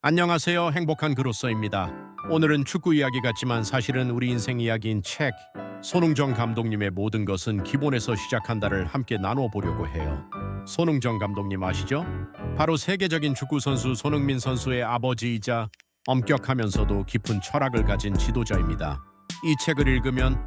안녕하세요. 행복한 그로서입니다. 오늘은 축구 이야기 같지만 사실은 우리 인생 이야기인 책 손흥정 감독님의 모든 것은 기본에서 시작한다를 함께 나눠 보려고 해요. 손흥정 감독님 아시죠? 바로 세계적인 축구 선수 손흥민 선수의 아버지이자 엄격하면서도 깊은 철학을 가진 지도자입니다. 이 책을 읽으면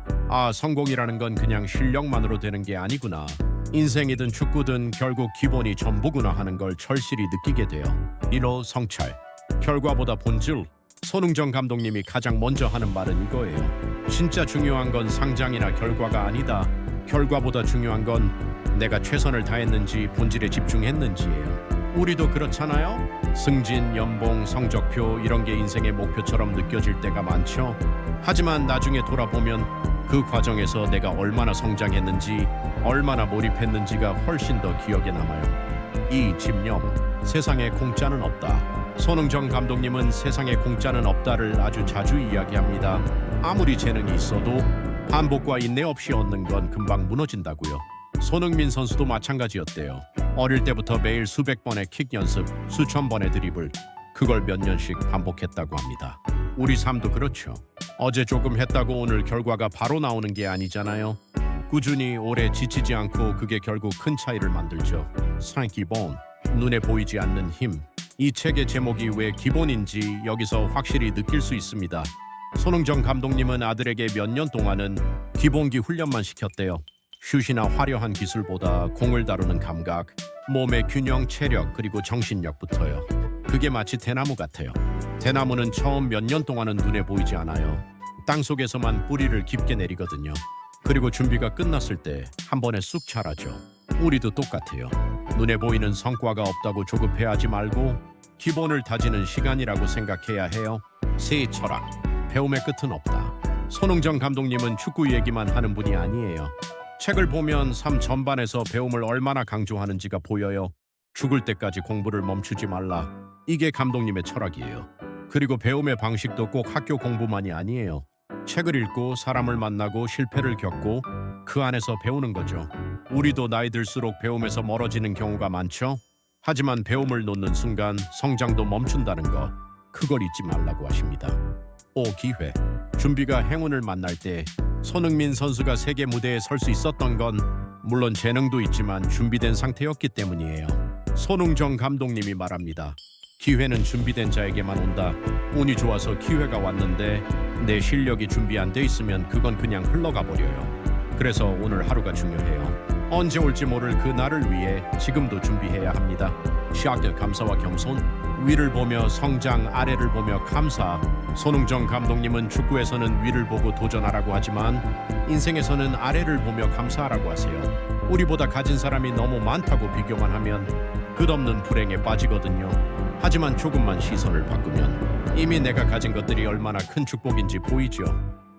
성공이라는 건 그냥 실력만으로 되는 게 아니구나. 인생이든 축구든 결국 기본이 전부구나 하는 걸 절실히 느끼게 돼요. 1호 성찰. 결과보다 본질. 손흥정 감독님이 가장 먼저 하는 말은 이거예요. 진짜 중요한 건 상장이나 결과가 아니다. 결과보다 중요한 건 내가 최선을 다했는지 본질에 집중했는지예요. 우리도 그렇잖아요? 승진, 연봉, 성적표 이런 게 인생의 목표처럼 느껴질 때가 많죠. 하지만 나중에 돌아보면 그 과정에서 내가 얼마나 성장했는지, 얼마나 몰입했는지가 훨씬 더 기억에 남아요. 이 집념, 세상에 공짜는 없다. 손흥정 감독님은 세상에 공짜는 없다를 아주 자주 이야기합니다. 아무리 재능이 있어도 반복과 인내 없이 얻는 건 금방 무너진다고요. 손흥민 선수도 마찬가지였대요. 어릴 때부터 매일 수백 번의 킥 연습, 수천 번의 드리블, 그걸 몇 년씩 반복했다고 합니다. 우리 삶도 그렇죠. 어제 조금 했다고 오늘 결과가 바로 나오는 게 아니잖아요. 꾸준히 오래 지치지 않고 그게 결국 큰 차이를 만들죠. 기본, 눈에 보이지 않는 힘. 이 책의 제목이 왜 기본인지 여기서 확실히 느낄 수 있습니다. 손흥정 감독님은 아들에게 몇 년 동안은 기본기 훈련만 시켰대요. 슛이나 화려한 기술보다 공을 다루는 감각, 몸의 균형, 체력, 그리고 정신력부터요. 그게 마치 대나무 같아요. 대나무는 처음 몇 년 동안은 눈에 보이지 않아요. 땅속에서만 뿌리를 깊게 내리거든요. 그리고 준비가 끝났을 때 한 번에 쑥 자라죠. 우리도 똑같아요. 눈에 보이는 성과가 없다고 조급해하지 말고 기본을 다지는 시간이라고 생각해야 해요. 새 철학, 배움의 끝은 없다. 손흥정 감독님은 축구 얘기만 하는 분이 아니에요. 책을 보면 삶 전반에서 배움을 얼마나 강조하는지가 보여요. 죽을 때까지 공부를 멈추지 말라. 이게 감독님의 철학이에요. 그리고 배움의 방식도 꼭 학교 공부만이 아니에요. 책을 읽고 사람을 만나고 실패를 겪고 그 안에서 배우는 거죠. 우리도 나이 들수록 배움에서 멀어지는 경우가 많죠. 하지만 배움을 놓는 순간 성장도 멈춘다는 거, 그걸 잊지 말라고 하십니다. 기회. 준비가 행운을 만날 때 손흥민 선수가 세계 무대에 설 수 있었던 건 물론 재능도 있지만 준비된 상태였기 때문이에요. 손흥정 감독님이 말합니다. 기회는 준비된 자에게만 온다. 운이 좋아서 기회가 왔는데 내 실력이 준비 안 돼 있으면 그건 그냥 흘러가 버려요. 그래서 오늘 하루가 중요해요. 언제 올지 모를 그 날을 위해 지금도 준비해야 합니다. 시작될 감사와 겸손, 위를 보며 성장, 아래를 보며 감사. 손흥정 감독님은 축구에서는 위를 보고 도전하라고 하지만 인생에서는 아래를 보며 감사하라고 하세요. 우리보다 가진 사람이 너무 많다고 비교만 하면 끝없는 불행에 빠지거든요. 하지만 조금만 시선을 바꾸면 이미 내가 가진 것들이 얼마나 큰 축복인지 보이죠.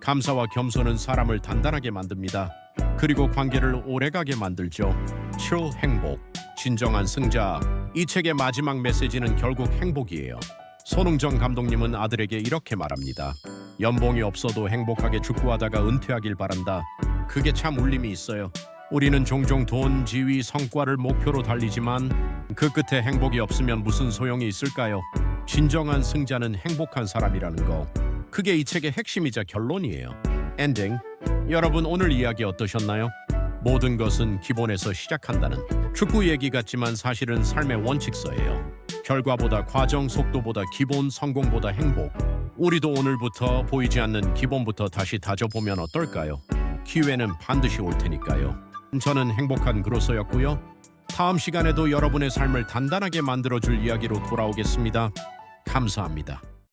감사와 겸손은 사람을 단단하게 만듭니다. 그리고 관계를 오래가게 만들죠. 7. 행복. 진정한 승자. 이 책의 마지막 메시지는 결국 행복이에요. 손흥정 감독님은 아들에게 이렇게 말합니다. 연봉이 없어도 행복하게 축구하다가 은퇴하길 바란다. 그게 참 울림이 있어요. 우리는 종종 돈, 지위, 성과를 목표로 달리지만 그 끝에 행복이 없으면 무슨 소용이 있을까요? 진정한 승자는 행복한 사람이라는 거. 그게 이 책의 핵심이자 결론이에요. 엔딩. 여러분 오늘 이야기 어떠셨나요? 모든 것은 기본에서 시작한다는 축구 얘기 같지만 사실은 삶의 원칙서예요. 결과보다 과정, 속도보다 기본, 성공보다 행복. 우리도 오늘부터 보이지 않는 기본부터 다시 다져보면 어떨까요? 기회는 반드시 올 테니까요. 저는 행복한 그로서였고요. 다음 시간에도 여러분의 삶을 단단하게 만들어줄 이야기로 돌아오겠습니다. 감사합니다.